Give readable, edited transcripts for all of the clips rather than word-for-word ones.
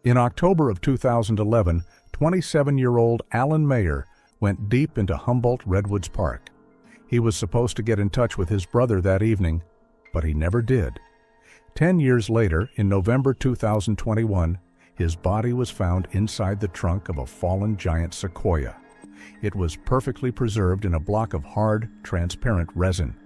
In October of 2011, 27-year-old Alan Mayer went deep into Humboldt Redwoods Park. He was supposed to get in touch with his brother that evening, but he never did. 10 years later, in November 2021, his body was found inside the trunk of a fallen giant sequoia. It was perfectly preserved in a block of hard, transparent resin.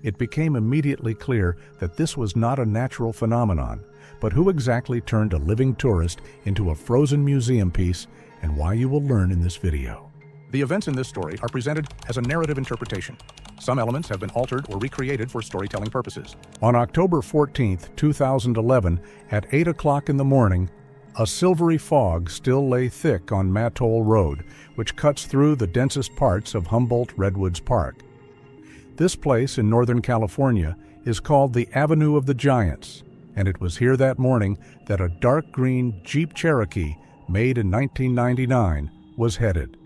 It became immediately clear that this was not a natural phenomenon, but who exactly turned a living tourist into a frozen museum piece, and why you will learn in this video. The events in this story are presented as a narrative interpretation. Some elements have been altered or recreated for storytelling purposes. On October 14, 2011, at 8 o'clock in the morning, a silvery fog still lay thick on Mattole Road, which cuts through the densest parts of Humboldt Redwoods Park. This place in Northern California is called the Avenue of the Giants, and it was here that morning that a dark green Jeep Cherokee, made in 1999, was headed.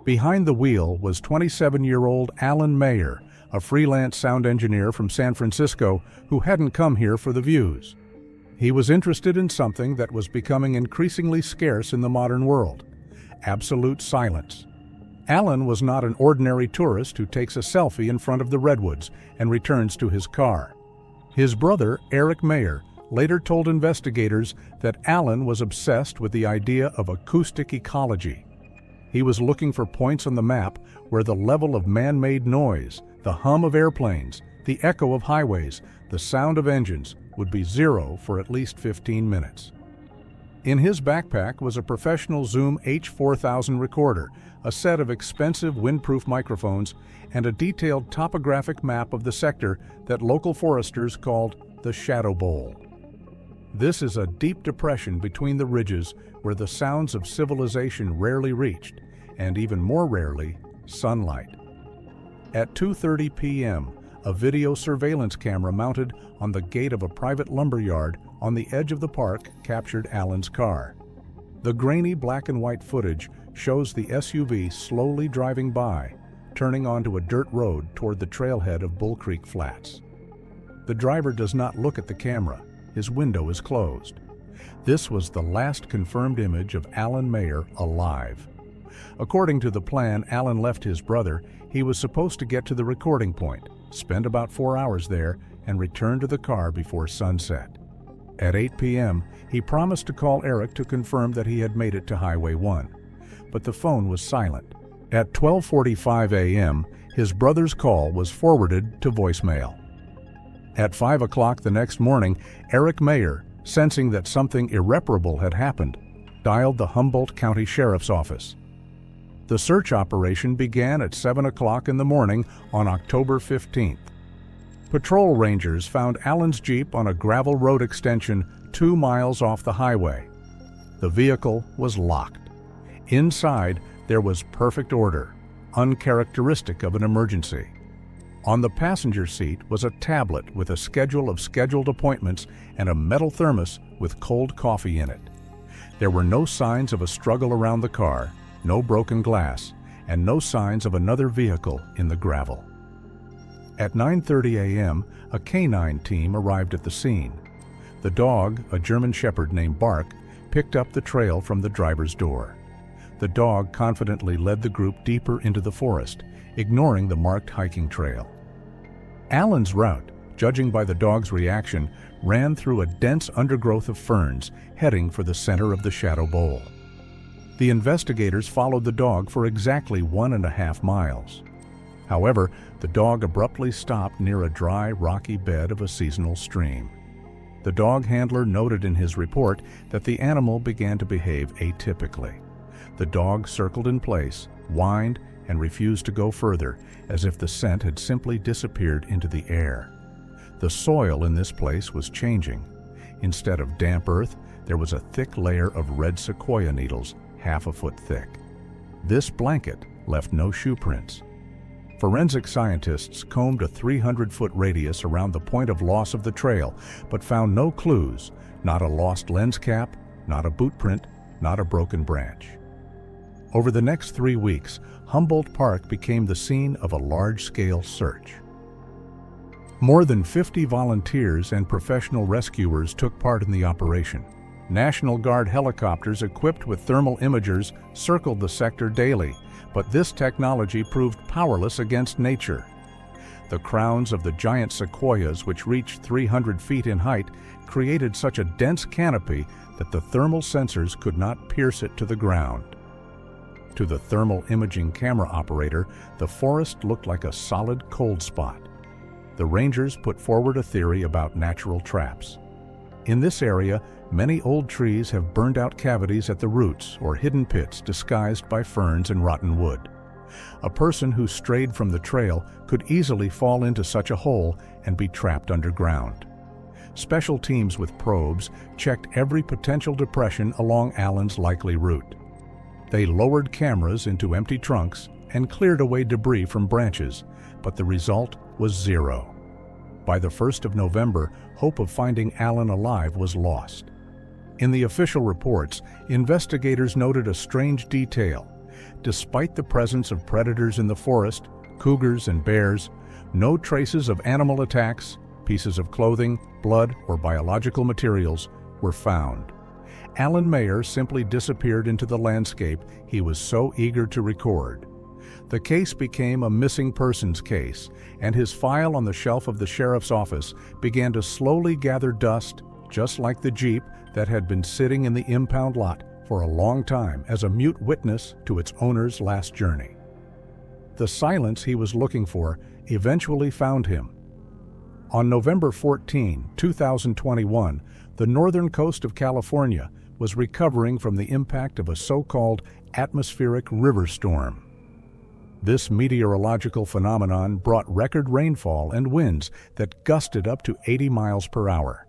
Behind the wheel was 27-year-old Alan Mayer, a freelance sound engineer from San Francisco who hadn't come here for the views. He was interested in something that was becoming increasingly scarce in the modern world: absolute silence. Alan was not an ordinary tourist who takes a selfie in front of the redwoods and returns to his car. His brother, Eric Mayer, later told investigators that Alan was obsessed with the idea of acoustic ecology. He was looking for points on the map where the level of man-made noise, the hum of airplanes, the echo of highways, the sound of engines would be zero for at least 15 minutes. In his backpack was a professional Zoom H4000 recorder, a set of expensive windproof microphones, and a detailed topographic map of the sector that local foresters called the Shadow Bowl. This is a deep depression between the ridges where the sounds of civilization rarely reached, and even more rarely, sunlight. At 2:30 p.m., a video surveillance camera mounted on the gate of a private lumber yard on the edge of the park captured Alan's car. The grainy black and white footage shows the SUV slowly driving by, turning onto a dirt road toward the trailhead of Bull Creek Flats. The driver does not look at the camera. His window is closed. This was the last confirmed image of Alan Mayer alive. According to the plan Alan left his brother, he was supposed to get to the recording point, spend about 4 hours there, and return to the car before sunset. At 8 p.m., he promised to call Eric to confirm that he had made it to Highway 1, but the phone was silent. At 12:45 a.m., his brother's call was forwarded to voicemail. At 5 o'clock the next morning, Eric Mayer, sensing that something irreparable had happened, dialed the Humboldt County Sheriff's Office. The search operation began at 7 o'clock in the morning on October 15th. Patrol rangers found Alan's Jeep on a gravel road extension 2 miles off the highway. The vehicle was locked. Inside, there was perfect order, uncharacteristic of an emergency. On the passenger seat was a tablet with a schedule of scheduled appointments and a metal thermos with cold coffee in it. There were no signs of a struggle around the car, no broken glass, and no signs of another vehicle in the gravel. At 9:30 a.m., a canine team arrived at the scene. The dog, a German Shepherd named Bark, picked up the trail from the driver's door. The dog confidently led the group deeper into the forest, ignoring the marked hiking trail. Alan's route, judging by the dog's reaction, ran through a dense undergrowth of ferns, heading for the center of the Shadow Bowl. The investigators followed the dog for exactly 1.5 miles. However, the dog abruptly stopped near a dry, rocky bed of a seasonal stream. The dog handler noted in his report that the animal began to behave atypically. The dog circled in place, whined, and refused to go further, as if the scent had simply disappeared into the air. The soil in this place was changing. Instead of damp earth, there was a thick layer of red sequoia needles, half a foot thick. This blanket left no shoe prints. Forensic scientists combed a 300-foot radius around the point of loss of the trail, but found no clues, not a lost lens cap, not a boot print, not a broken branch. Over the next 3 weeks, Humboldt Park became the scene of a large-scale search. More than 50 volunteers and professional rescuers took part in the operation. National Guard helicopters equipped with thermal imagers circled the sector daily, but this technology proved powerless against nature. The crowns of the giant sequoias, which reached 300 feet in height, created such a dense canopy that the thermal sensors could not pierce it to the ground. To the thermal imaging camera operator, the forest looked like a solid cold spot. The rangers put forward a theory about natural traps. In this area, many old trees have burned out cavities at the roots or hidden pits disguised by ferns and rotten wood. A person who strayed from the trail could easily fall into such a hole and be trapped underground. Special teams with probes checked every potential depression along Allen's likely route. They lowered cameras into empty trunks and cleared away debris from branches, but the result was zero. By the 1st of November, hope of finding Allen alive was lost. In the official reports, investigators noted a strange detail. Despite the presence of predators in the forest, cougars and bears, no traces of animal attacks, pieces of clothing, blood, or biological materials were found. Allen Mayer simply disappeared into the landscape he was so eager to record. The case became a missing persons case, and his file on the shelf of the sheriff's office began to slowly gather dust, just like the Jeep that had been sitting in the impound lot for a long time as a mute witness to its owner's last journey. The silence he was looking for eventually found him. On November 14, 2021, the northern coast of California was recovering from the impact of a so-called atmospheric river storm. This meteorological phenomenon brought record rainfall and winds that gusted up to 80 miles per hour.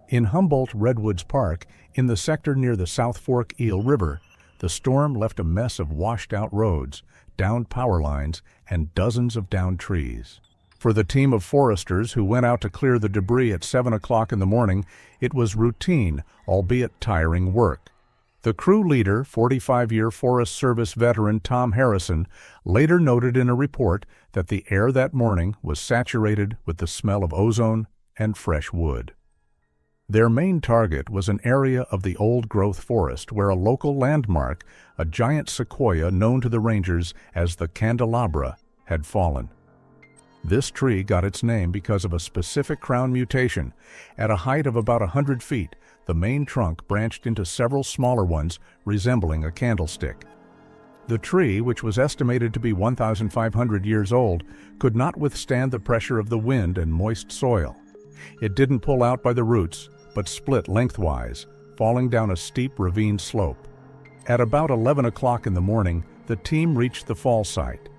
In Humboldt Redwoods Park, in the sector near the South Fork Eel River, the storm left a mess of washed-out roads, downed power lines, and dozens of downed trees. For the team of foresters who went out to clear the debris at 7 o'clock in the morning, it was routine, albeit tiring work. The crew leader, 45-year Forest Service veteran Tom Harrison, later noted in a report that the air that morning was saturated with the smell of ozone and fresh wood. Their main target was an area of the old-growth forest where a local landmark, a giant sequoia known to the rangers as the candelabra, had fallen. This tree got its name because of a specific crown mutation. At a height of about 100 feet, the main trunk branched into several smaller ones resembling a candlestick. The tree, which was estimated to be 1,500 years old, could not withstand the pressure of the wind and moist soil. It didn't pull out by the roots, but split lengthwise, falling down a steep ravine slope. At about 11 o'clock in the morning, the team reached the fall site.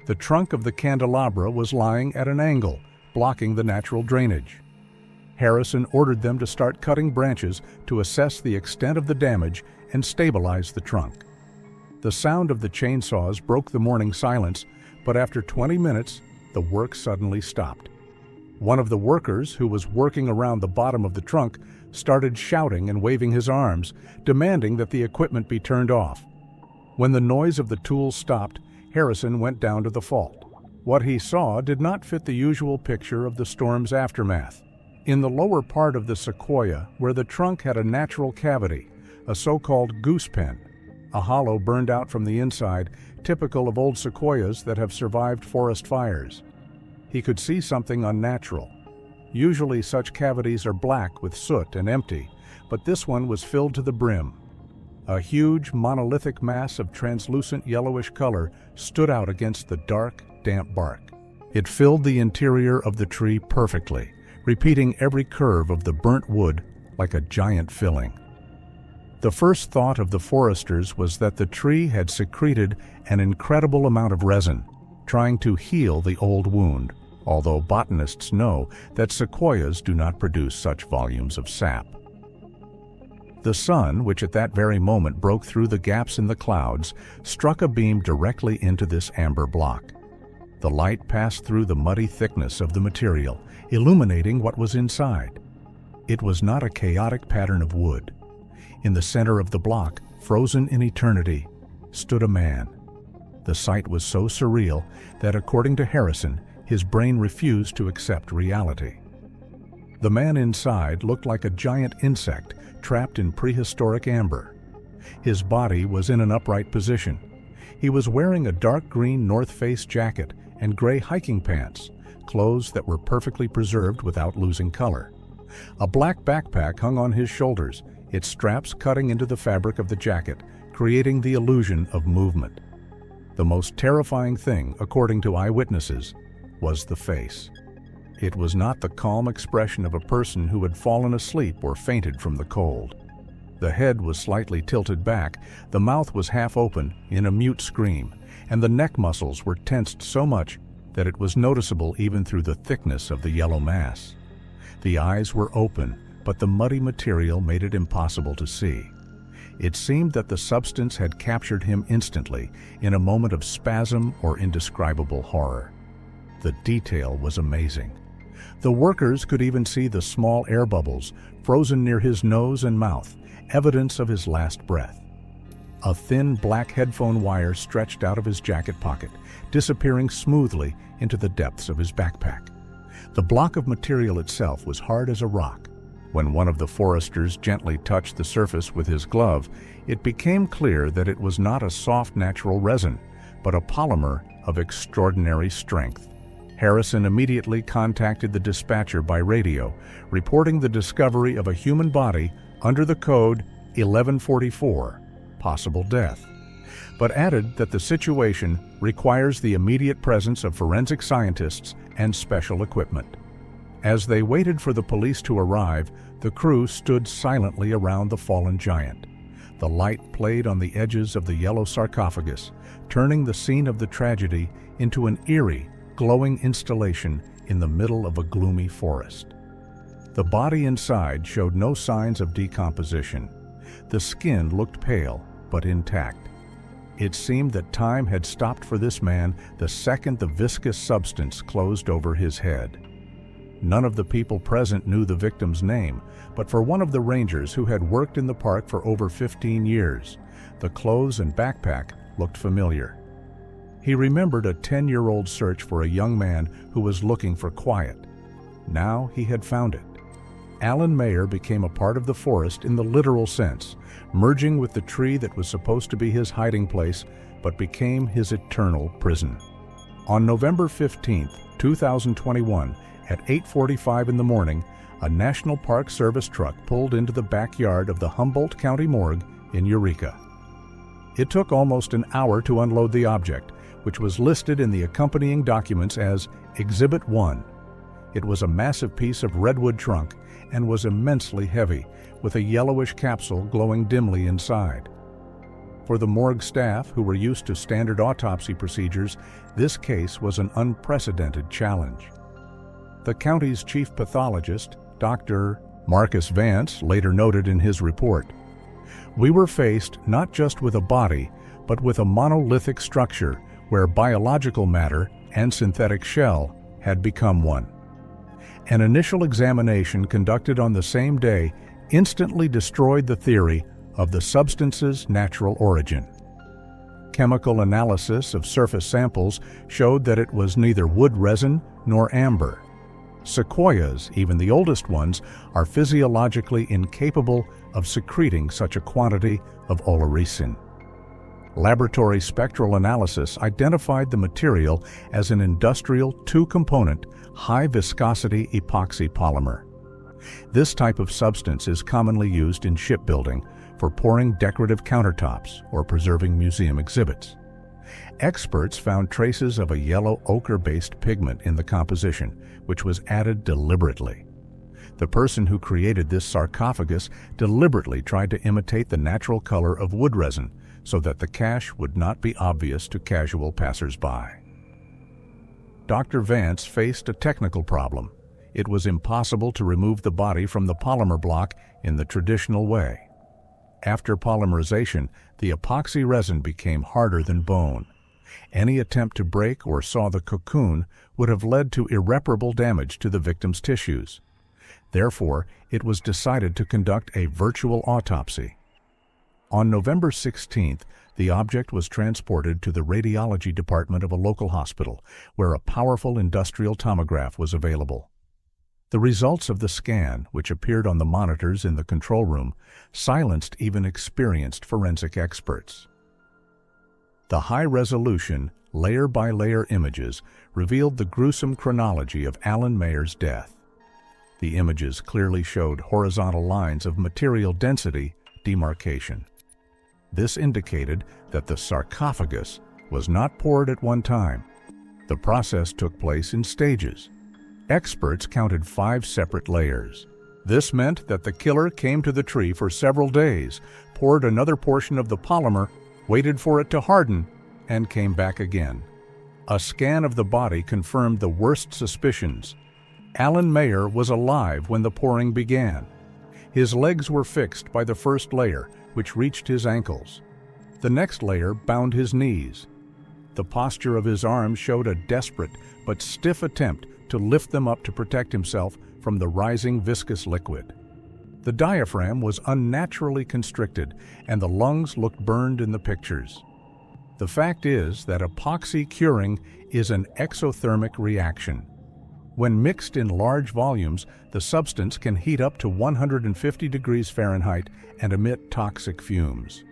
The trunk of the candelabra was lying at an angle, blocking the natural drainage. Harrison ordered them to start cutting branches to assess the extent of the damage and stabilize the trunk. The sound of the chainsaws broke the morning silence, but after 20 minutes, the work suddenly stopped. One of the workers, who was working around the bottom of the trunk, started shouting and waving his arms, demanding that the equipment be turned off. When the noise of the tools stopped, Harrison went down to the fault. What he saw did not fit the usual picture of the storm's aftermath. In the lower part of the sequoia, where the trunk had a natural cavity, a so-called goose pen, a hollow burned out from the inside, typical of old sequoias that have survived forest fires. He could see something unnatural. Usually such cavities are black with soot and empty, but this one was filled to the brim. A huge monolithic mass of translucent yellowish color stood out against the dark, damp bark. It filled the interior of the tree perfectly, repeating every curve of the burnt wood like a giant filling. The first thought of the foresters was that the tree had secreted an incredible amount of resin, trying to heal the old wound, although botanists know that sequoias do not produce such volumes of sap. The sun, which at that very moment broke through the gaps in the clouds, struck a beam directly into this amber block. The light passed through the muddy thickness of the material, illuminating what was inside. It was not a chaotic pattern of wood. In the center of the block, frozen in eternity, stood a man. The sight was so surreal that, according to Harrison, his brain refused to accept reality. The man inside looked like a giant insect trapped in prehistoric amber. His body was in an upright position. He was wearing a dark green North Face jacket and gray hiking pants, clothes that were perfectly preserved without losing color. A black backpack hung on his shoulders, its straps cutting into the fabric of the jacket, creating the illusion of movement. The most terrifying thing, according to eyewitnesses, was the face. It was not the calm expression of a person who had fallen asleep or fainted from the cold. The head was slightly tilted back, the mouth was half open in a mute scream, and the neck muscles were tensed so much that it was noticeable even through the thickness of the yellow mass. The eyes were open, but the muddy material made it impossible to see. It seemed that the substance had captured him instantly, in a moment of spasm or indescribable horror. The detail was amazing. The workers could even see the small air bubbles frozen near his nose and mouth, evidence of his last breath. A thin black headphone wire stretched out of his jacket pocket, disappearing smoothly into the depths of his backpack. The block of material itself was hard as a rock. When one of the foresters gently touched the surface with his glove, it became clear that it was not a soft natural resin, but a polymer of extraordinary strength. Harrison immediately contacted the dispatcher by radio, reporting the discovery of a human body under the code 1144, possible death, but added that the situation requires the immediate presence of forensic scientists and special equipment. As they waited for the police to arrive, the crew stood silently around the fallen giant. The light played on the edges of the yellow sarcophagus, turning the scene of the tragedy into an eerie, glowing installation in the middle of a gloomy forest. The body inside showed no signs of decomposition. The skin looked pale, but intact. It seemed that time had stopped for this man the second the viscous substance closed over his head. None of the people present knew the victim's name, but for one of the rangers who had worked in the park for over 15 years, the clothes and backpack looked familiar. He remembered a 10-year-old search for a young man who was looking for quiet. Now he had found it. Alan Mayer became a part of the forest in the literal sense, merging with the tree that was supposed to be his hiding place, but became his eternal prison. On November 15, 2021, at 8:45 in the morning, a National Park Service truck pulled into the backyard of the Humboldt County Morgue in Eureka. It took almost an hour to unload the object, which was listed in the accompanying documents as Exhibit 1. It was a massive piece of redwood trunk and was immensely heavy, with a yellowish capsule glowing dimly inside. For the morgue staff, who were used to standard autopsy procedures, this case was an unprecedented challenge. The county's chief pathologist, Dr. Marcus Vance, later noted in his report, "We were faced not just with a body, but with a monolithic structure where biological matter and synthetic shell had become one." An initial examination conducted on the same day instantly destroyed the theory of the substance's natural origin. Chemical analysis of surface samples showed that it was neither wood resin nor amber. Sequoias, even the oldest ones, are physiologically incapable of secreting such a quantity of oleresin. Laboratory spectral analysis identified the material as an industrial two-component, high-viscosity epoxy polymer. This type of substance is commonly used in shipbuilding for pouring decorative countertops or preserving museum exhibits. Experts found traces of a yellow ochre-based pigment in the composition, which was added deliberately. The person who created this sarcophagus deliberately tried to imitate the natural color of wood resin so that the cache would not be obvious to casual passers-by. Dr. Vance faced a technical problem. It was impossible to remove the body from the polymer block in the traditional way. After polymerization, the epoxy resin became harder than bone. Any attempt to break or saw the cocoon would have led to irreparable damage to the victim's tissues. Therefore, it was decided to conduct a virtual autopsy. On November 16th, the object was transported to the radiology department of a local hospital, where a powerful industrial tomograph was available. The results of the scan, which appeared on the monitors in the control room, silenced even experienced forensic experts. The high-resolution, layer-by-layer images revealed the gruesome chronology of Alan Mayer's death. The images clearly showed horizontal lines of material density demarcation. This indicated that the sarcophagus was not poured at one time. The process took place in stages. Experts counted 5 separate layers. This meant that the killer came to the tree for several days, poured another portion of the polymer, waited for it to harden, and came back again. A scan of the body confirmed the worst suspicions. Alan Mayer was alive when the pouring began. His legs were fixed by the first layer, which reached his ankles. The next layer bound his knees. The posture of his arms showed a desperate but stiff attempt to lift them up to protect himself from the rising viscous liquid. The diaphragm was unnaturally constricted, and the lungs looked burned in the pictures. The fact is that epoxy curing is an exothermic reaction. When mixed in large volumes, the substance can heat up to 150 degrees Fahrenheit and emit toxic fumes.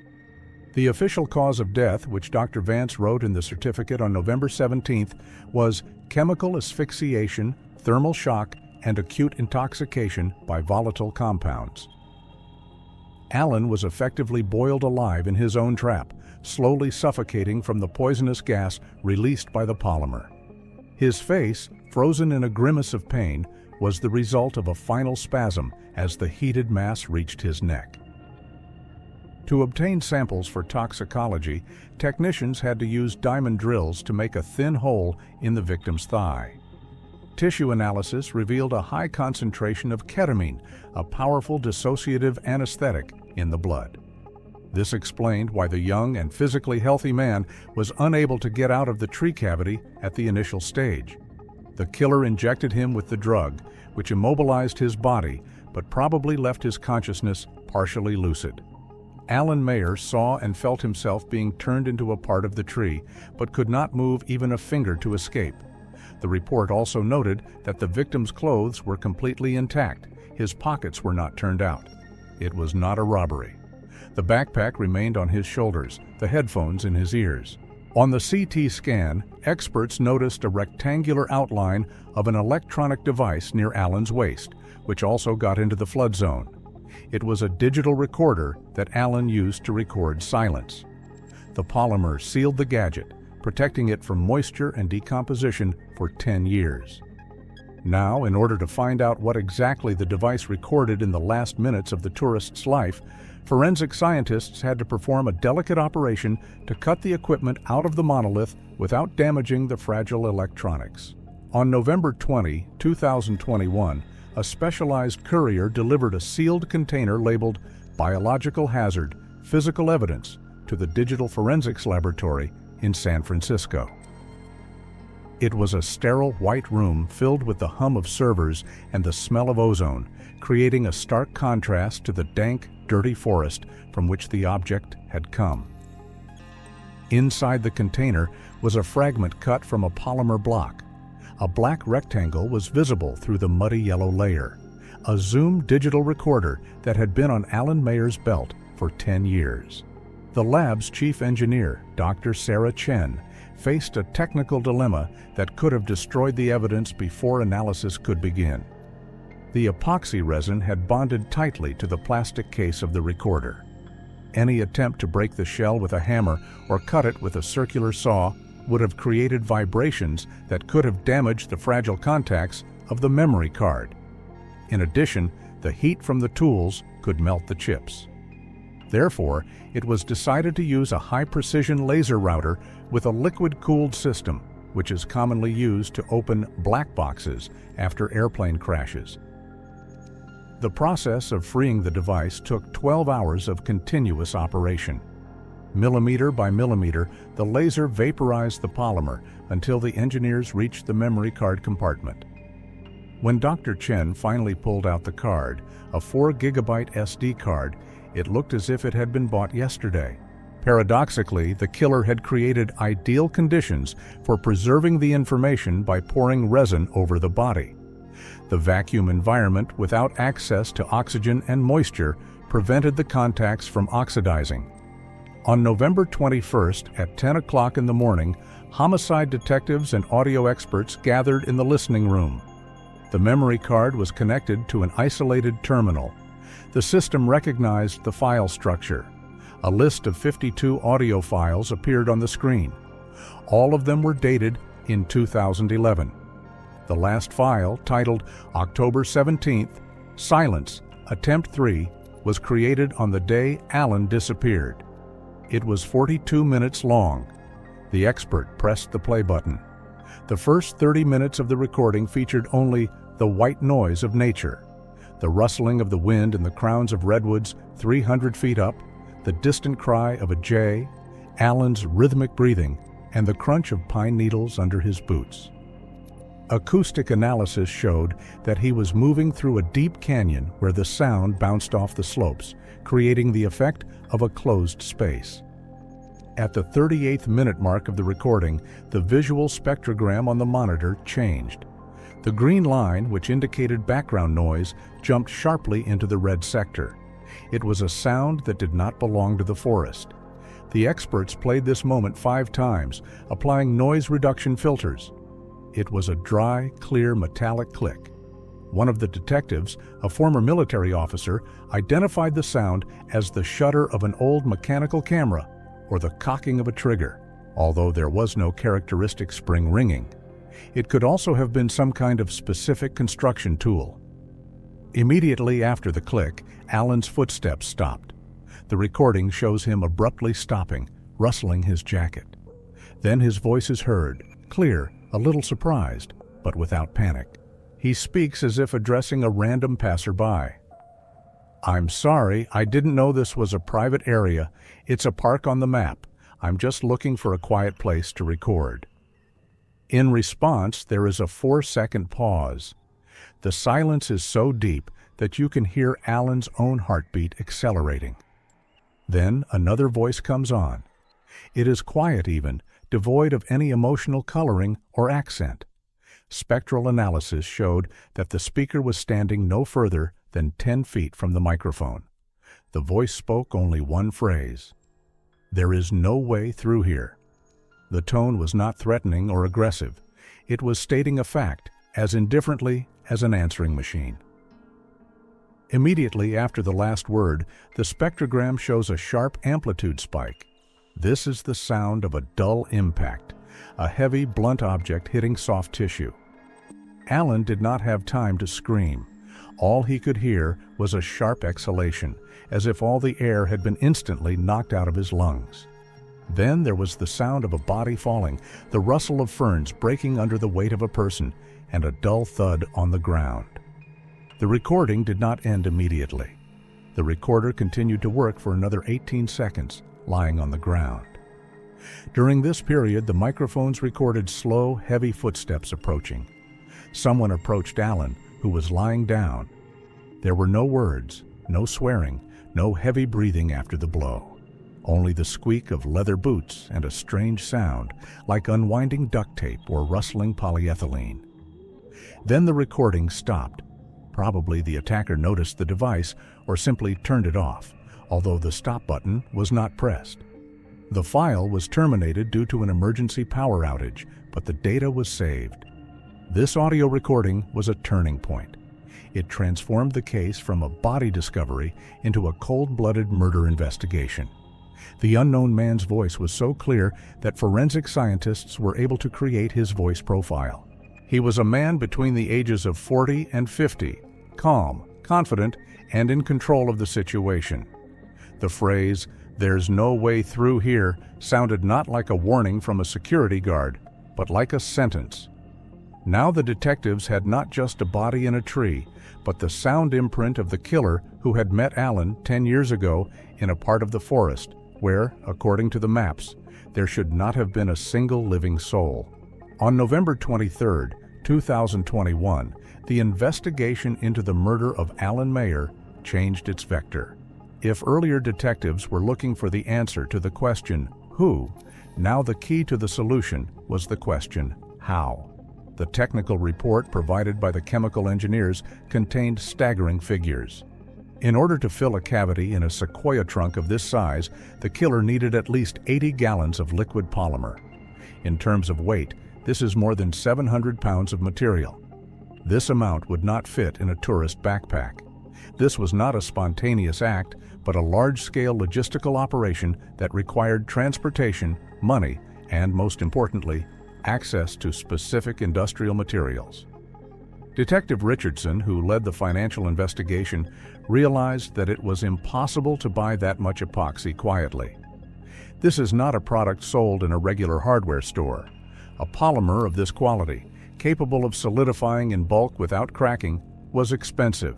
The official cause of death, which Dr. Vance wrote in the certificate on November 17th, was chemical asphyxiation, thermal shock, and acute intoxication by volatile compounds. Alan was effectively boiled alive in his own trap, slowly suffocating from the poisonous gas released by the polymer. His face, frozen in a grimace of pain, was the result of a final spasm as the heated mass reached his neck. To obtain samples for toxicology, technicians had to use diamond drills to make a thin hole in the victim's thigh. Tissue analysis revealed a high concentration of ketamine, a powerful dissociative anesthetic, in the blood. This explained why the young and physically healthy man was unable to get out of the tree cavity at the initial stage. The killer injected him with the drug, which immobilized his body, but probably left his consciousness partially lucid. Alan Mayer saw and felt himself being turned into a part of the tree, but could not move even a finger to escape. The report also noted that the victim's clothes were completely intact. His pockets were not turned out. It was not a robbery. The backpack remained on his shoulders, the headphones in his ears. On the CT scan, experts noticed a rectangular outline of an electronic device near Alan's waist, which also got into the flood zone. It was a digital recorder that Alan used to record silence. The polymer sealed the gadget, protecting it from moisture and decomposition for 10 years. Now, in order to find out what exactly the device recorded in the last minutes of the tourist's life, forensic scientists had to perform a delicate operation to cut the equipment out of the monolith without damaging the fragile electronics. On November 20, 2021, a specialized courier delivered a sealed container labeled Biological Hazard, Physical Evidence to the Digital Forensics Laboratory in San Francisco. It was a sterile white room filled with the hum of servers and the smell of ozone, creating a stark contrast to the dank, dirty forest from which the object had come. Inside the container was a fragment cut from a polymer block. A black rectangle was visible through the muddy yellow layer, a zoom digital recorder that had been on Alan Mayer's belt for 10 years. The lab's chief engineer, Dr. Sarah Chen, faced a technical dilemma that could have destroyed the evidence before analysis could begin. The epoxy resin had bonded tightly to the plastic case of the recorder. Any attempt to break the shell with a hammer or cut it with a circular saw would have created vibrations that could have damaged the fragile contacts of the memory card. In addition, the heat from the tools could melt the chips. Therefore, it was decided to use a high-precision laser router with a liquid-cooled system, which is commonly used to open black boxes after airplane crashes. The process of freeing the device took 12 hours of continuous operation. Millimeter by millimeter, the laser vaporized the polymer until the engineers reached the memory card compartment. When Dr. Chen finally pulled out the card, a 4-gigabyte SD card, it looked as if it had been bought yesterday. Paradoxically, the killer had created ideal conditions for preserving the information by pouring resin over the body. The vacuum environment without access to oxygen and moisture prevented the contacts from oxidizing. On November 21st at 10 o'clock in the morning, homicide detectives and audio experts gathered in the listening room. The memory card was connected to an isolated terminal. The system recognized the file structure. A list of 52 audio files appeared on the screen. All of them were dated in 2011. The last file, titled October 17th, Silence, Attempt 3, was created on the day Alan disappeared. It was 42 minutes long. The expert pressed the play button. The first 30 minutes of the recording featured only the white noise of nature, the rustling of the wind in the crowns of redwoods 300 feet up, the distant cry of a jay, Alan's rhythmic breathing, and the crunch of pine needles under his boots. Acoustic analysis showed that he was moving through a deep canyon where the sound bounced off the slopes, creating the effect of a closed space. At the 38th minute mark of the recording, the visual spectrogram on the monitor changed. The green line, which indicated background noise, jumped sharply into the red sector. It was a sound that did not belong to the forest. The experts played this moment 5 times, applying noise reduction filters. It was a dry, clear, metallic click. One of the detectives, a former military officer, identified the sound as the shutter of an old mechanical camera or the cocking of a trigger, although there was no characteristic spring ringing. It could also have been some kind of specific construction tool. Immediately after the click, Alan's footsteps stopped. The recording shows him abruptly stopping, rustling his jacket. Then his voice is heard, clear, a little surprised, but without panic. He speaks as if addressing a random passerby. "I'm sorry, I didn't know this was a private area. It's a park on the map. I'm just looking for a quiet place to record." In response, there is a 4-second pause. The silence is so deep that you can hear Alan's own heartbeat accelerating. Then another voice comes on. It is quiet even, devoid of any emotional coloring or accent. Spectral analysis showed that the speaker was standing no further than 10 feet from the microphone. The voice spoke only one phrase: "There is no way through here." The tone was not threatening or aggressive. It was stating a fact as indifferently as an answering machine. Immediately after the last word, the spectrogram shows a sharp amplitude spike. This is the sound of a dull impact, a heavy, blunt object hitting soft tissue. Alan did not have time to scream. All he could hear was a sharp exhalation, as if all the air had been instantly knocked out of his lungs. Then there was the sound of a body falling, the rustle of ferns breaking under the weight of a person, and a dull thud on the ground. The recording did not end immediately. The recorder continued to work for another 18 seconds, lying on the ground. During this period, the microphones recorded slow, heavy footsteps approaching. Someone approached Alan, who was lying down. There were no words, no swearing, no heavy breathing after the blow. Only the squeak of leather boots and a strange sound, like unwinding duct tape or rustling polyethylene. Then the recording stopped. Probably the attacker noticed the device or simply turned it off, although the stop button was not pressed. The file was terminated due to an emergency power outage, but the data was saved. This audio recording was a turning point. It transformed the case from a body discovery into a cold-blooded murder investigation. The unknown man's voice was so clear that forensic scientists were able to create his voice profile. He was a man between the ages of 40 and 50, calm, confident, and in control of the situation. The phrase, "There's no way through here," sounded not like a warning from a security guard, but like a sentence. Now the detectives had not just a body in a tree, but the sound imprint of the killer who had met Alan 10 years ago in a part of the forest where, according to the maps, there should not have been a single living soul. On November 23, 2021, the investigation into the murder of Alan Mayer changed its vector. If earlier detectives were looking for the answer to the question, who, now the key to the solution was the question, how. The technical report provided by the chemical engineers contained staggering figures. In order to fill a cavity in a sequoia trunk of this size, the killer needed at least 80 gallons of liquid polymer. In terms of weight, this is more than 700 pounds of material. This amount would not fit in a tourist backpack. This was not a spontaneous act, but a large-scale logistical operation that required transportation, money, and, most importantly, access to specific industrial materials. Detective Richardson, who led the financial investigation, realized that it was impossible to buy that much epoxy quietly. This is not a product sold in a regular hardware store. A polymer of this quality, capable of solidifying in bulk without cracking, was expensive.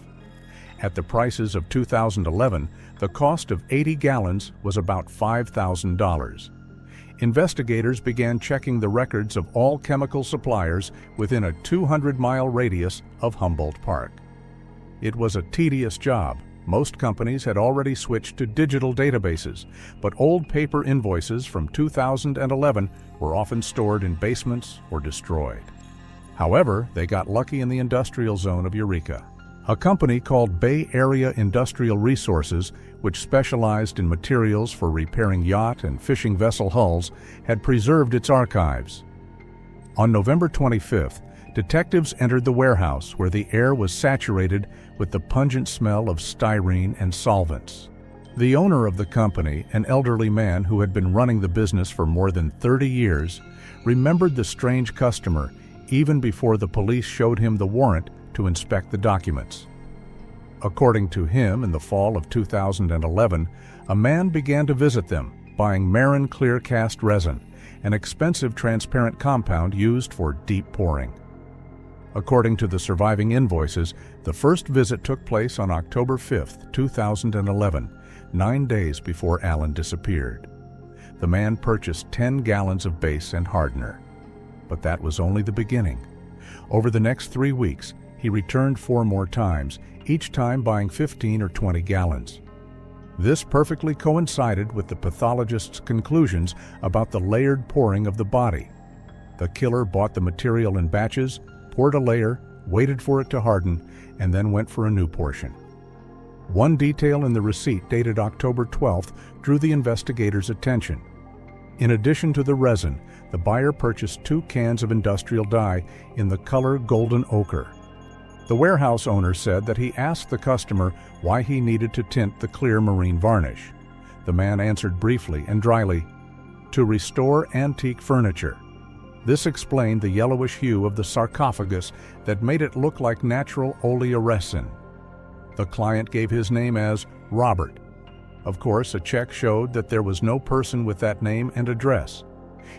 At the prices of 2011, the cost of 80 gallons was about $5,000. Investigators began checking the records of all chemical suppliers within a 200-mile radius of Humboldt Park. It was a tedious job. Most companies had already switched to digital databases, but old paper invoices from 2011 were often stored in basements or destroyed. However, they got lucky in the industrial zone of Eureka. A company called Bay Area Industrial Resources, which specialized in materials for repairing yacht and fishing vessel hulls, had preserved its archives. On November 25th, detectives entered the warehouse where the air was saturated with the pungent smell of styrene and solvents. The owner of the company, an elderly man who had been running the business for more than 30 years, remembered the strange customer even before the police showed him the warrant to inspect the documents. According to him, in the fall of 2011, a man began to visit them, buying Marin clear cast resin, an expensive transparent compound used for deep pouring. According to the surviving invoices, the first visit took place on October 5, 2011, 9 days before Allen disappeared. The man purchased 10 gallons of base and hardener. But that was only the beginning. Over the next 3 weeks, he returned 4 more times, each time buying 15 or 20 gallons. This perfectly coincided with the pathologist's conclusions about the layered pouring of the body. The killer bought the material in batches, poured a layer, waited for it to harden, and then went for a new portion. One detail in the receipt dated October 12th drew the investigators' attention. In addition to the resin, the buyer purchased 2 cans of industrial dye in the color golden ochre. The warehouse owner said that he asked the customer why he needed to tint the clear marine varnish. The man answered briefly and dryly, "To restore antique furniture." This explained the yellowish hue of the sarcophagus that made it look like natural oleoresin. The client gave his name as Robert. Of course, a check showed that there was no person with that name and address.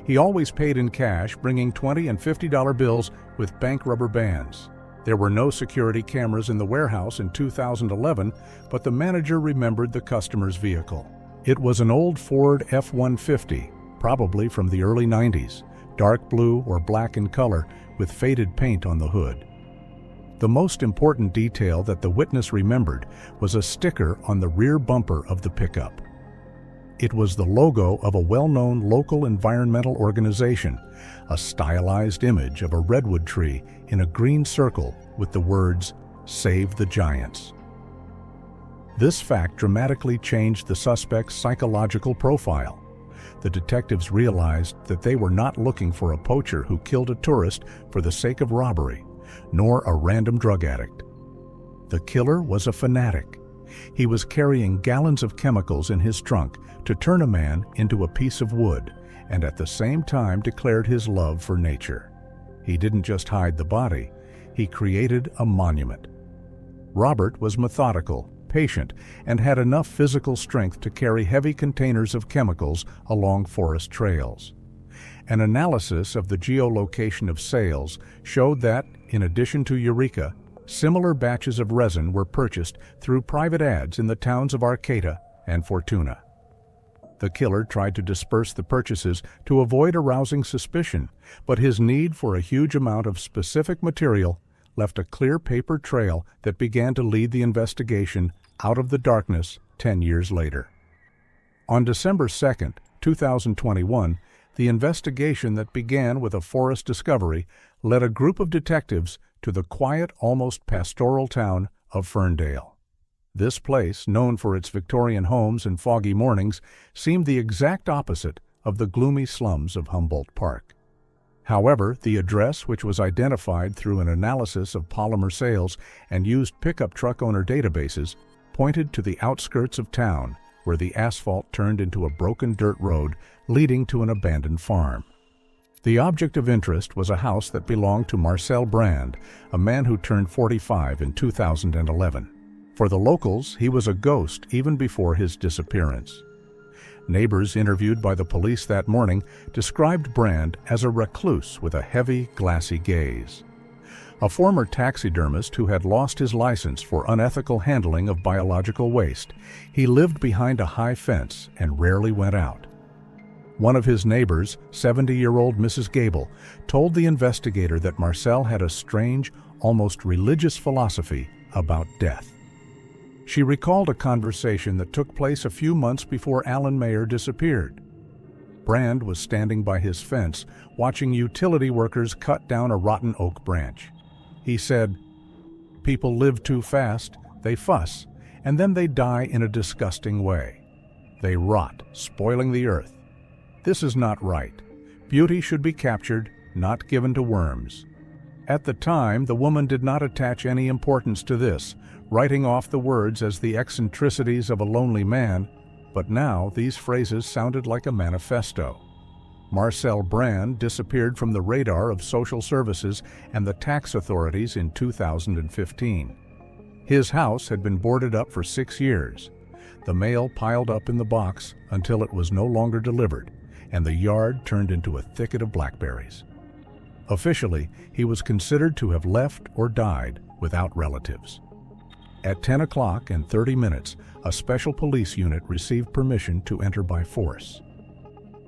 He always paid in cash, bringing $20 and $50 bills with bank rubber bands. There were no security cameras in the warehouse in 2011, but the manager remembered the customer's vehicle. It was an old Ford F-150, probably from the early 90s, dark blue or black in color with faded paint on the hood. The most important detail that the witness remembered was a sticker on the rear bumper of the pickup. It was the logo of a well-known local environmental organization, a stylized image of a redwood tree in a green circle with the words, "Save the Giants." This fact dramatically changed the suspect's psychological profile. The detectives realized that they were not looking for a poacher who killed a tourist for the sake of robbery, nor a random drug addict. The killer was a fanatic. He was carrying gallons of chemicals in his trunk to turn a man into a piece of wood, and at the same time declared his love for nature. He didn't just hide the body, he created a monument. Robert was methodical, patient, and had enough physical strength to carry heavy containers of chemicals along forest trails. An analysis of the geolocation of sales showed that, in addition to Eureka, similar batches of resin were purchased through private ads in the towns of Arcata and Fortuna. The killer tried to disperse the purchases to avoid arousing suspicion, but his need for a huge amount of specific material left a clear paper trail that began to lead the investigation out of the darkness 10 years later. On December 2, 2021, the investigation that began with a forest discovery led a group of detectives to the quiet, almost pastoral town of Ferndale. This place, known for its Victorian homes and foggy mornings, seemed the exact opposite of the gloomy slums of Humboldt Park. However, the address, which was identified through an analysis of polymer sales and used pickup truck owner databases, pointed to the outskirts of town, where the asphalt turned into a broken dirt road leading to an abandoned farm. The object of interest was a house that belonged to Marcel Brand, a man who turned 45 in 2011. For the locals, he was a ghost even before his disappearance. Neighbors interviewed by the police that morning described Brand as a recluse with a heavy, glassy gaze. A former taxidermist who had lost his license for unethical handling of biological waste, he lived behind a high fence and rarely went out. One of his neighbors, 70-year-old Mrs. Gable, told the investigator that Marcel had a strange, almost religious philosophy about death. She recalled a conversation that took place a few months before Alan Mayer disappeared. Brand was standing by his fence, watching utility workers cut down a rotten oak branch. He said, "People live too fast, they fuss, and then they die in a disgusting way. They rot, spoiling the earth. This is not right. Beauty should be captured, not given to worms." At the time, the woman did not attach any importance to this, writing off the words as the eccentricities of a lonely man, but now these phrases sounded like a manifesto. Marcel Brand disappeared from the radar of social services and the tax authorities in 2015. His house had been boarded up for 6 years. The mail piled up in the box until it was no longer delivered, and the yard turned into a thicket of blackberries. Officially, he was considered to have left or died without relatives. At 10 o'clock and 30 minutes, a special police unit received permission to enter by force.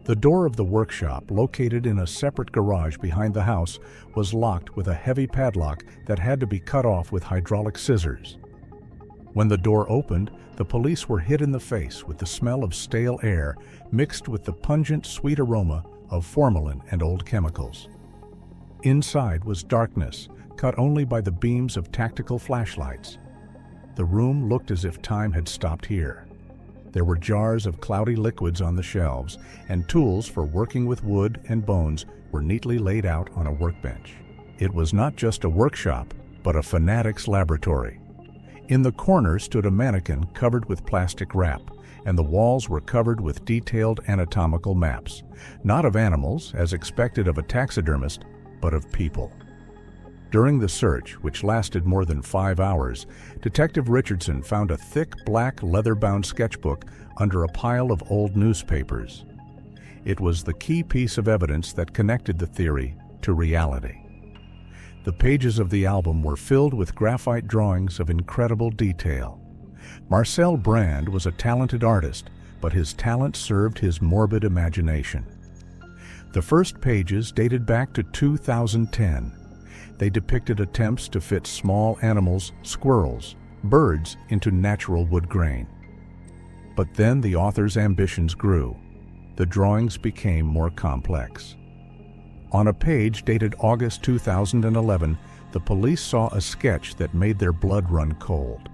The door of the workshop, located in a separate garage behind the house, was locked with a heavy padlock that had to be cut off with hydraulic scissors. When the door opened, the police were hit in the face with the smell of stale air mixed with the pungent, sweet aroma of formalin and old chemicals. Inside was darkness, cut only by the beams of tactical flashlights. The room looked as if time had stopped here. There were jars of cloudy liquids on the shelves, and tools for working with wood and bones were neatly laid out on a workbench. It was not just a workshop, but a fanatic's laboratory. In the corner stood a mannequin covered with plastic wrap, and the walls were covered with detailed anatomical maps, not of animals, as expected of a taxidermist, but of people. During the search, which lasted more than 5 hours, Detective Richardson found a thick black leather-bound sketchbook under a pile of old newspapers. It was the key piece of evidence that connected the theory to reality. The pages of the album were filled with graphite drawings of incredible detail. Marcel Brand was a talented artist, but his talent served his morbid imagination. The first pages dated back to 2010. They depicted attempts to fit small animals, squirrels, birds, into natural wood grain. But then the author's ambitions grew. The drawings became more complex. On a page dated August 2011, the police saw a sketch that made their blood run cold.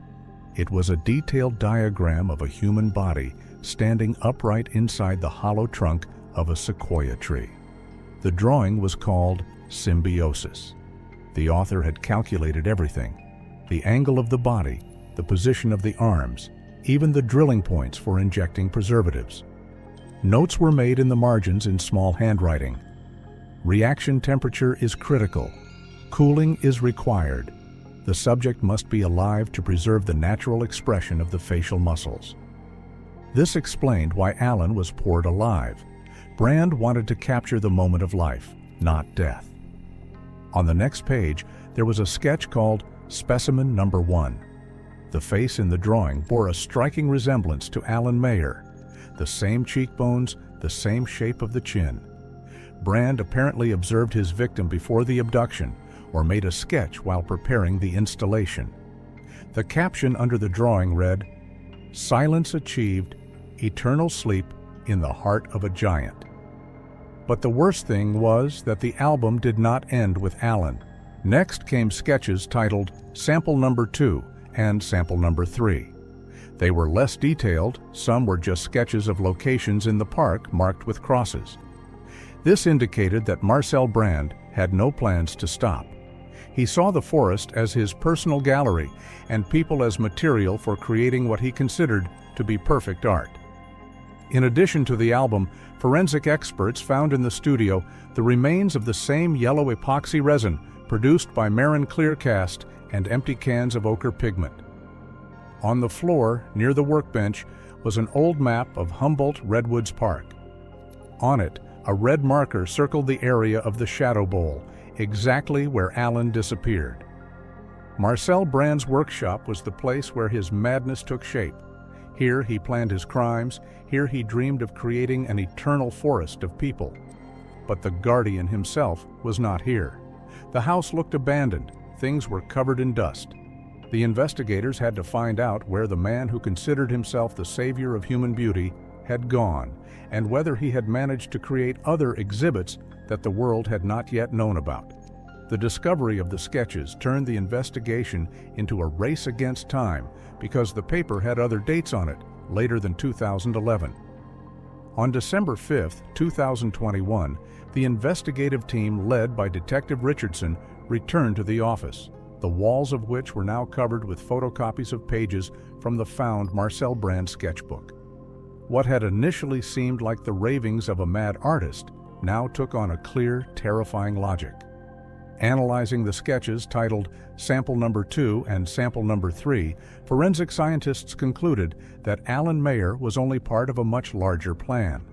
It was a detailed diagram of a human body standing upright inside the hollow trunk of a sequoia tree. The drawing was called Symbiosis. The author had calculated everything: the angle of the body, the position of the arms, even the drilling points for injecting preservatives. Notes were made in the margins in small handwriting. Reaction temperature is critical. Cooling is required. The subject must be alive to preserve the natural expression of the facial muscles. This explained why Alan was poured alive. Brand wanted to capture the moment of life, not death. On the next page, there was a sketch called Specimen Number 1. The face in the drawing bore a striking resemblance to Alan Mayer. The same cheekbones, the same shape of the chin. Brand apparently observed his victim before the abduction, or made a sketch while preparing the installation. The caption under the drawing read, "Silence achieved, eternal sleep in the heart of a giant." But the worst thing was that the album did not end with Alan. Next came sketches titled Sample Number 2 and Sample Number 3. They were less detailed, some were just sketches of locations in the park marked with crosses. This indicated that Marcel Brand had no plans to stop. He saw the forest as his personal gallery and people as material for creating what he considered to be perfect art. In addition to the album, forensic experts found in the studio the remains of the same yellow epoxy resin produced by Marin Clearcast and empty cans of ochre pigment. On the floor, near the workbench, was an old map of Humboldt Redwoods Park. On it, a red marker circled the area of the Shadow Bowl, exactly where Alan disappeared. Marcel Brand's workshop was the place where his madness took shape. Here he planned his crimes, here he dreamed of creating an eternal forest of people. But the guardian himself was not here. The house looked abandoned, things were covered in dust. The investigators had to find out where the man who considered himself the savior of human beauty had gone, and whether he had managed to create other exhibits that the world had not yet known about. The discovery of the sketches turned the investigation into a race against time because the paper had other dates on it, later than 2011. On December 5, 2021, the investigative team led by Detective Richardson returned to the office, the walls of which were now covered with photocopies of pages from the found Marcel Brand sketchbook. What had initially seemed like the ravings of a mad artist now took on a clear, terrifying logic. Analyzing the sketches titled Sample Number 2 and Sample Number 3, forensic scientists concluded that Alan Mayer was only part of a much larger plan.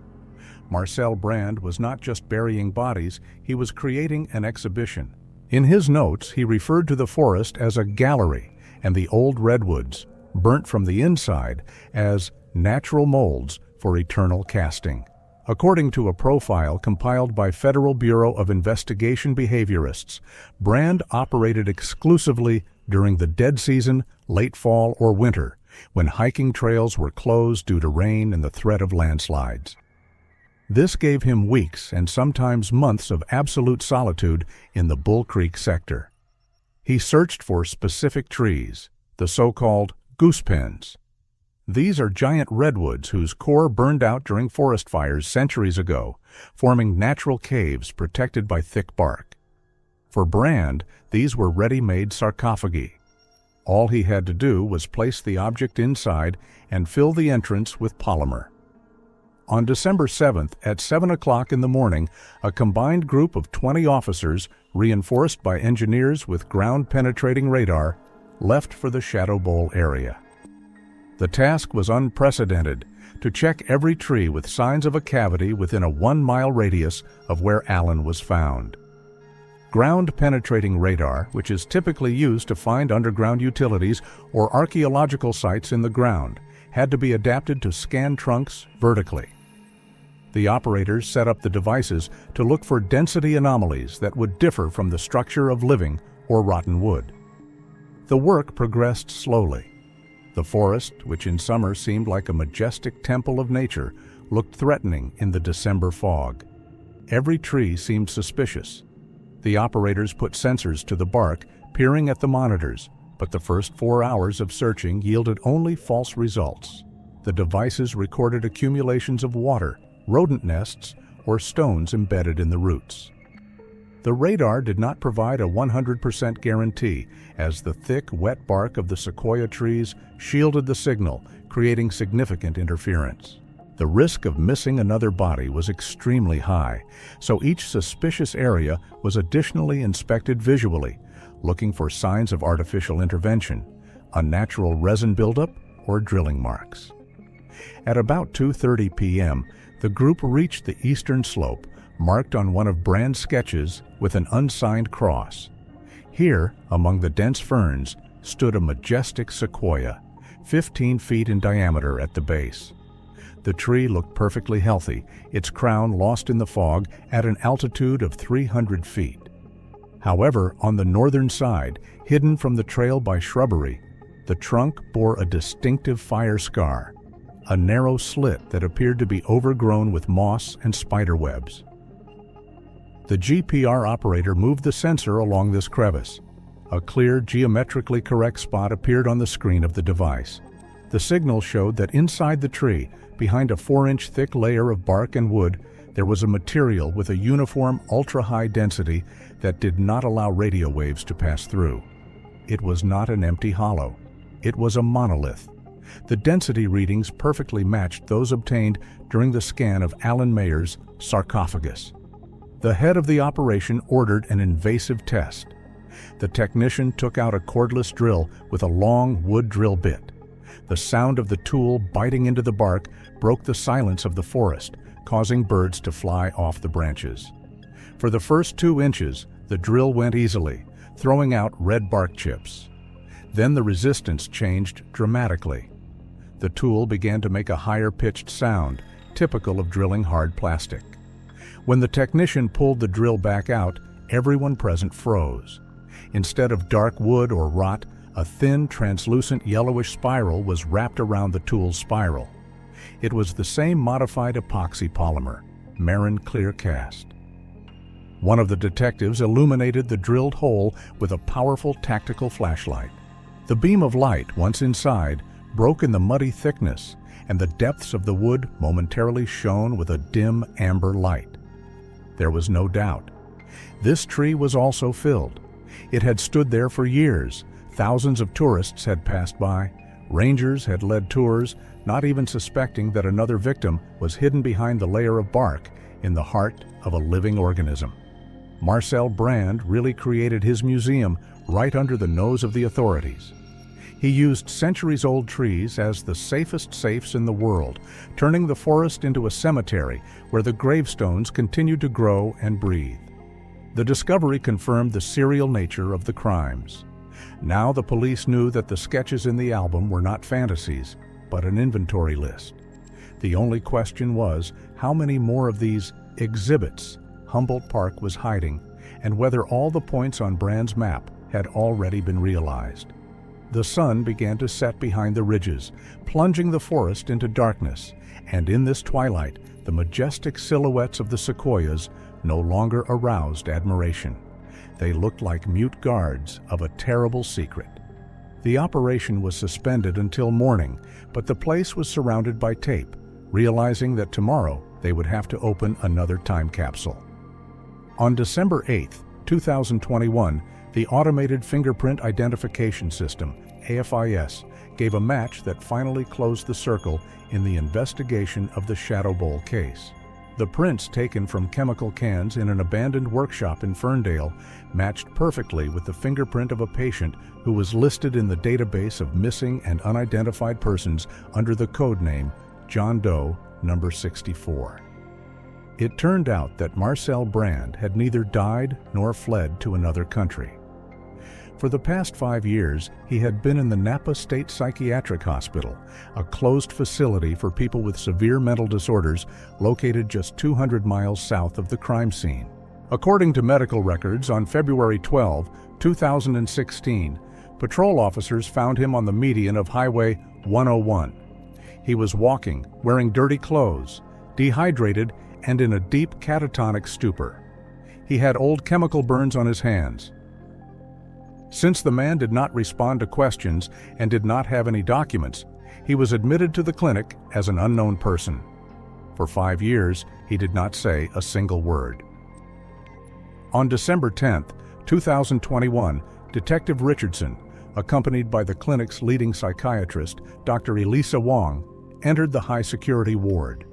Marcel Brand was not just burying bodies, he was creating an exhibition. In his notes, he referred to the forest as a gallery and the old redwoods, burnt from the inside, as natural molds for eternal casting. According to a profile compiled by Federal Bureau of Investigation behaviorists, Brand operated exclusively during the dead season, late fall or winter, when hiking trails were closed due to rain and the threat of landslides. This gave him weeks and sometimes months of absolute solitude in the Bull Creek sector. He searched for specific trees, the so-called goose pens. These are giant redwoods whose core burned out during forest fires centuries ago, forming natural caves protected by thick bark. For Brand, these were ready-made sarcophagi. All he had to do was place the object inside and fill the entrance with polymer. On December 7th at 7 o'clock in the morning, a combined group of 20 officers, reinforced by engineers with ground-penetrating radar, left for the Shadow Bowl area. The task was unprecedented, to check every tree with signs of a cavity within a 1-mile radius of where Alan was found. Ground-penetrating radar, which is typically used to find underground utilities or archaeological sites in the ground, had to be adapted to scan trunks vertically. The operators set up the devices to look for density anomalies that would differ from the structure of living or rotten wood. The work progressed slowly. The forest, which in summer seemed like a majestic temple of nature, looked threatening in the December fog. Every tree seemed suspicious. The operators put sensors to the bark, peering at the monitors, but the first 4 hours of searching yielded only false results. The devices recorded accumulations of water, rodent nests, or stones embedded in the roots. The radar did not provide a 100% guarantee, as the thick, wet bark of the sequoia trees shielded the signal, creating significant interference. The risk of missing another body was extremely high, so each suspicious area was additionally inspected visually, looking for signs of artificial intervention, unnatural resin buildup, or drilling marks. At about 2:30 p.m., the group reached the eastern slope, marked on one of Brand's sketches with an unsigned cross. Here, among the dense ferns, stood a majestic sequoia, 15 feet in diameter at the base. The tree looked perfectly healthy, its crown lost in the fog at an altitude of 300 feet. However, on the northern side, hidden from the trail by shrubbery, the trunk bore a distinctive fire scar, a narrow slit that appeared to be overgrown with moss and spider webs. The GPR operator moved the sensor along this crevice. A clear, geometrically correct spot appeared on the screen of the device. The signal showed that inside the tree, behind a 4-inch thick layer of bark and wood, there was a material with a uniform ultra-high density that did not allow radio waves to pass through. It was not an empty hollow. It was a monolith. The density readings perfectly matched those obtained during the scan of Alan Mayer's sarcophagus. The head of the operation ordered an invasive test. The technician took out a cordless drill with a long wood drill bit. The sound of the tool biting into the bark broke the silence of the forest, causing birds to fly off the branches. For the first 2 inches, the drill went easily, throwing out red bark chips. Then the resistance changed dramatically. The tool began to make a higher-pitched sound, typical of drilling hard plastic. When the technician pulled the drill back out, everyone present froze. Instead of dark wood or rot, a thin, translucent yellowish spiral was wrapped around the tool's spiral. It was the same modified epoxy polymer, Marin Clear Cast. One of the detectives illuminated the drilled hole with a powerful tactical flashlight. The beam of light, once inside, broke in the muddy thickness, and the depths of the wood momentarily shone with a dim amber light. There was no doubt. This tree was also filled. It had stood there for years. Thousands of tourists had passed by. Rangers had led tours, not even suspecting that another victim was hidden behind the layer of bark in the heart of a living organism. Marcel Brand really created his museum right under the nose of the authorities. He used centuries-old trees as the safest safes in the world, turning the forest into a cemetery where the gravestones continued to grow and breathe. The discovery confirmed the serial nature of the crimes. Now the police knew that the sketches in the album were not fantasies, but an inventory list. The only question was how many more of these exhibits Humboldt Park was hiding, and whether all the points on Brand's map had already been realized. The sun began to set behind the ridges, plunging the forest into darkness, and in this twilight, the majestic silhouettes of the sequoias no longer aroused admiration. They looked like mute guards of a terrible secret. The operation was suspended until morning, but the place was surrounded by tape, realizing that tomorrow they would have to open another time capsule. On December 8, 2021, the Automated Fingerprint Identification System, AFIS, gave a match that finally closed the circle in the investigation of the Shadow Bowl case. The prints taken from chemical cans in an abandoned workshop in Ferndale matched perfectly with the fingerprint of a patient who was listed in the database of missing and unidentified persons under the code name John Doe number 64. It turned out that Marcel Brand had neither died nor fled to another country. For the past 5 years, he had been in the Napa State Psychiatric Hospital, a closed facility for people with severe mental disorders located just 200 miles south of the crime scene. According to medical records, on February 12, 2016, patrol officers found him on the median of Highway 101. He was walking, wearing dirty clothes, dehydrated, and in a deep catatonic stupor. He had old chemical burns on his hands. Since the man did not respond to questions and did not have any documents, he was admitted to the clinic as an unknown person. For 5 years, he did not say a single word. On December 10, 2021, Detective Richardson, accompanied by the clinic's leading psychiatrist, Dr. Elisa Wong, entered the high-security ward.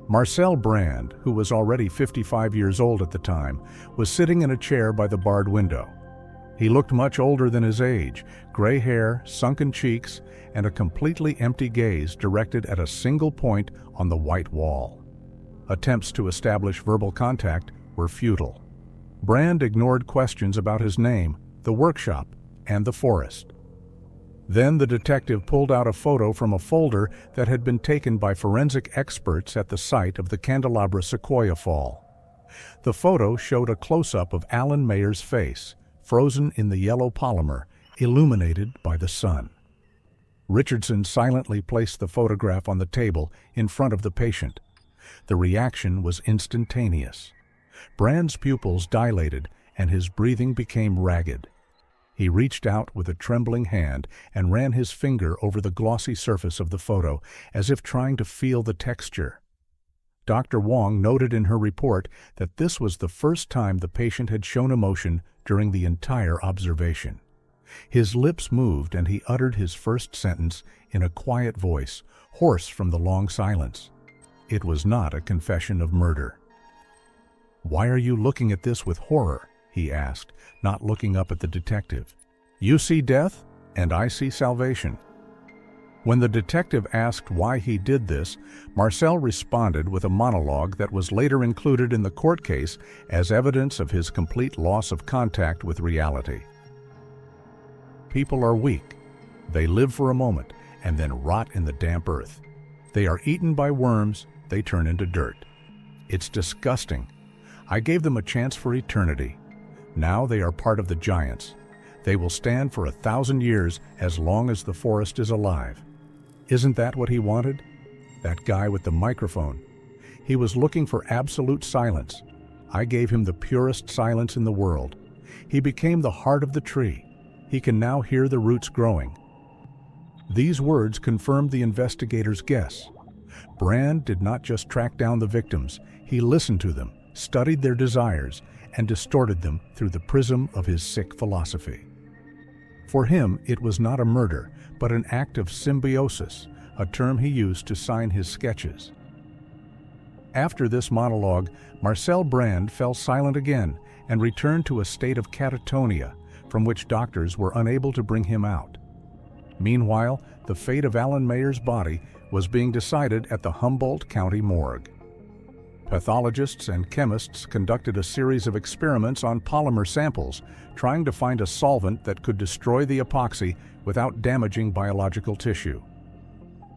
Marcel Brand, who was already 55 years old at the time, was sitting in a chair by the barred window. He looked much older than his age, gray hair, sunken cheeks, and a completely empty gaze directed at a single point on the white wall. Attempts to establish verbal contact were futile. Brand ignored questions about his name, the workshop, and the forest. Then the detective pulled out a photo from a folder that had been taken by forensic experts at the site of the Candelabra Sequoia Fall. The photo showed a close-up of Alan Mayer's face, frozen in the yellow polymer, illuminated by the sun. Richardson silently placed the photograph on the table in front of the patient. The reaction was instantaneous. Brand's pupils dilated and his breathing became ragged. He reached out with a trembling hand and ran his finger over the glossy surface of the photo, as if trying to feel the texture. Dr. Wong noted in her report that this was the first time the patient had shown emotion during the entire observation. His lips moved and he uttered his first sentence in a quiet voice, hoarse from the long silence. It was not a confession of murder. "Why are you looking at this with horror?" he asked, not looking up at the detective. "You see death, and I see salvation." When the detective asked why he did this, Marcel responded with a monologue that was later included in the court case as evidence of his complete loss of contact with reality. People are weak. They live for a moment and then rot in the damp earth. They are eaten by worms, they turn into dirt. It's disgusting. I gave them a chance for eternity. Now they are part of the giants. They will stand for 1,000 years as long as the forest is alive. Isn't that what he wanted? That guy with the microphone. He was looking for absolute silence. I gave him the purest silence in the world. He became the heart of the tree. He can now hear the roots growing. These words confirmed the investigator's guess. Brand did not just track down the victims. He listened to them, studied their desires, and distorted them through the prism of his sick philosophy. For him, it was not a murder, but an act of symbiosis, a term he used to sign his sketches. After this monologue, Marcel Brand fell silent again and returned to a state of catatonia, from which doctors were unable to bring him out. Meanwhile, the fate of Alan Mayer's body was being decided at the Humboldt County morgue. Pathologists and chemists conducted a series of experiments on polymer samples, trying to find a solvent that could destroy the epoxy without damaging biological tissue.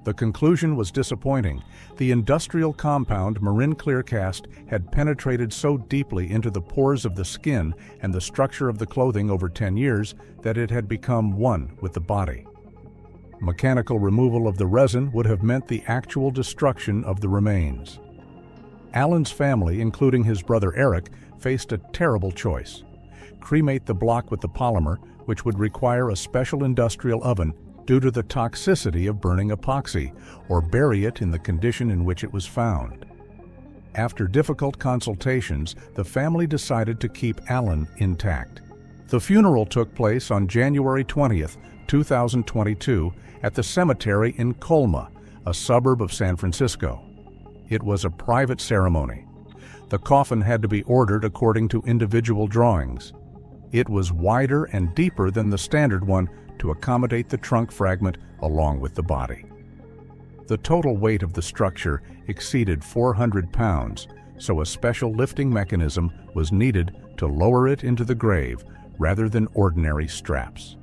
The conclusion was disappointing. The industrial compound Marin Clearcast had penetrated so deeply into the pores of the skin and the structure of the clothing over 10 years that it had become one with the body. Mechanical removal of the resin would have meant the actual destruction of the remains. Alan's family, including his brother Eric, faced a terrible choice: cremate the block with the polymer, which would require a special industrial oven due to the toxicity of burning epoxy, or bury it in the condition in which it was found. After difficult consultations, the family decided to keep Alan intact. The funeral took place on January 20th, 2022, at the cemetery in Colma, a suburb of San Francisco. It was a private ceremony. The coffin had to be ordered according to individual drawings. It was wider and deeper than the standard one to accommodate the trunk fragment along with the body. The total weight of the structure exceeded 400 pounds, so a special lifting mechanism was needed to lower it into the grave rather than ordinary straps.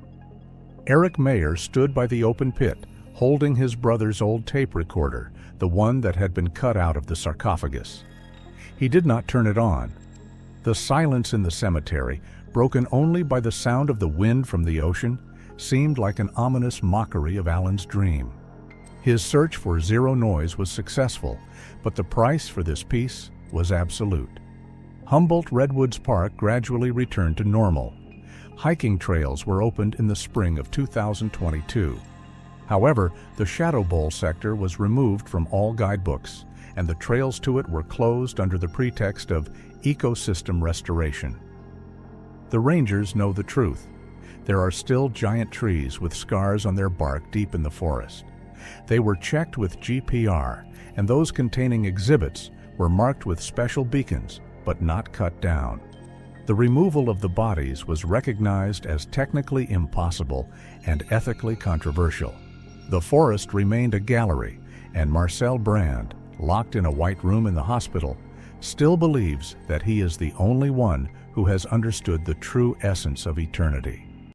Eric Mayer stood by the open pit, holding his brother's old tape recorder, the one that had been cut out of the sarcophagus. He did not turn it on. The silence in the cemetery, broken only by the sound of the wind from the ocean, seemed like an ominous mockery of Alan's dream. His search for zero noise was successful, but the price for this peace was absolute. Humboldt Redwoods Park gradually returned to normal. Hiking trails were opened in the spring of 2022. However, the Shadow Bowl sector was removed from all guidebooks, and the trails to it were closed under the pretext of ecosystem restoration. The rangers know the truth. There are still giant trees with scars on their bark deep in the forest. They were checked with GPR, and those containing exhibits were marked with special beacons, but not cut down. The removal of the bodies was recognized as technically impossible and ethically controversial. The forest remained a gallery, and Marcel Brand, locked in a white room in the hospital, still believes that he is the only one who has understood the true essence of eternity.